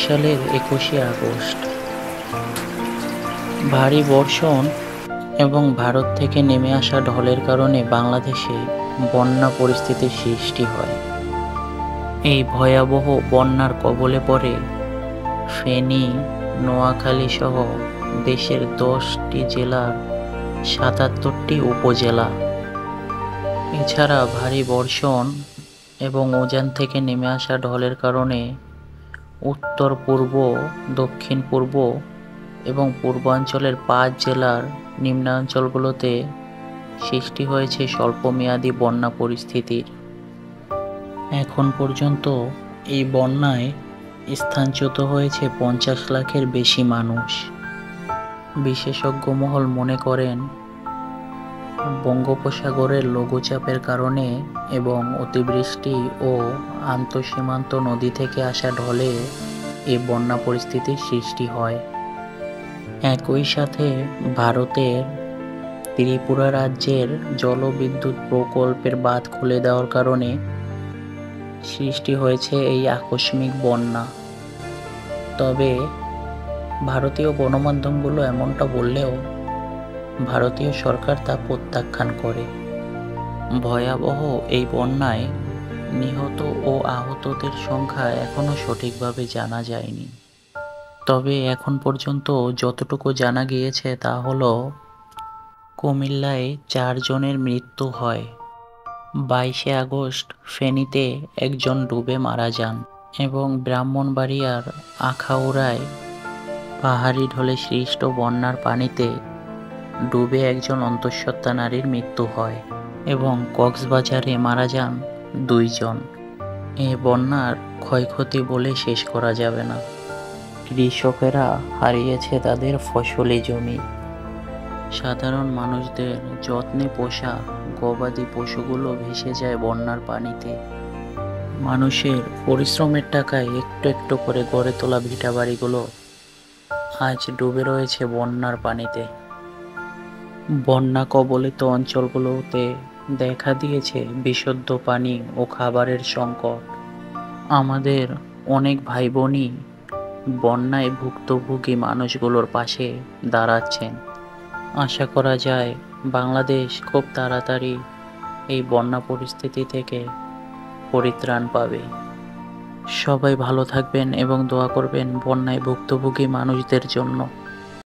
সালের 21শে আগস্ট ভারী বর্ষণ এবং ভারত থেকে নেমে আসা ঢলের কারণে বাংলাদেশে বন্যা পরিস্থিতির সৃষ্টি হয়। এই ভয়াবহ বন্যার কবলে পড়ে ফেনী, নোয়াখালী সহ দেশের 10টি জেলার 77টি উপজেলা। এছাড়া ভারী বর্ষণ এবং উজান থেকে নেমে আসা ঢলের কারণে উত্তর পূর্ব, দক্ষিণ পূর্ব এবং পূর্বাঞ্চলের 5 জেলার নিম্নাঞ্চলগুলোতে সৃষ্টি হয়েছে স্বল্পমেয়াদী বন্যা পরিস্থিতির। এখন পর্যন্ত এই বন্যায় স্থানচ্যুত হয়েছে 50 লাখের বেশি মানুষ। বিশেষজ্ঞ মহল মনে করেন, বঙ্গোপসাগরের লঘুচাপের কারণে এবং অতিবৃষ্টি ও আন্তঃসীমান্ত নদী থেকে আসা ঢলে এই বন্যা পরিস্থিতির সৃষ্টি হয়। একই সাথে ভারতের ত্রিপুরা রাজ্যের জলবিদ্যুৎ প্রকল্পের বাঁধ খুলে দেওয়ার কারণে সৃষ্টি হয়েছে এই আকস্মিক বন্যা। তবে ভারতীয় গণমাধ্যমগুলো এমনটা বললেও ভারতীয় সরকার তা প্রত্যাখ্যান করে। ভয়াবহ এই বন্যায় নিহত ও আহতদের সংখ্যা এখনও সঠিকভাবে জানা যায়নি। তবে এখন পর্যন্ত যতটুকু জানা গিয়েছে তা হলো, কুমিল্লায় 4 জনের মৃত্যু হয়। 22শে আগস্ট ফেনীতে একজন ডুবে মারা যান এবং ব্রাহ্মণবাড়িয়ার আখাউড়ায় পাহাড়ি ঢলে সৃষ্ট বন্যার পানিতে ডুবে একজন অন্তঃসত্ত্বা নারীর মৃত্যু হয় এবং কক্সবাজারে মারা যান 2 জন। এ বন্যার ক্ষয়ক্ষতি বলে শেষ করা যাবে না। কৃষকেরা হারিয়েছে তাদের ফসলি জমি। সাধারণ মানুষদের যত্নে পোষা গবাদি পশুগুলো ভেসে যায় বন্যার পানিতে। মানুষের পরিশ্রমের টাকায় একটু একটু করে গড়ে তোলা ভিটাবাড়িগুলো আজ ডুবে রয়েছে বন্যার পানিতে। বন্যা কবলিত অঞ্চলগুলোতে দেখা দিয়েছে বিশুদ্ধ পানি ও খাবারের সংকট। আমাদের অনেক ভাই বোনই বন্যায় ভুক্তভোগী মানুষগুলোর পাশে দাঁড়াচ্ছেন। আশা করা যায় বাংলাদেশ খুব তাড়াতাড়ি এই বন্যা পরিস্থিতি থেকে পরিত্রাণ পাবে। সবাই ভালো থাকবেন এবং দোয়া করবেন বন্যায় ভুক্তভোগী মানুষদের জন্য।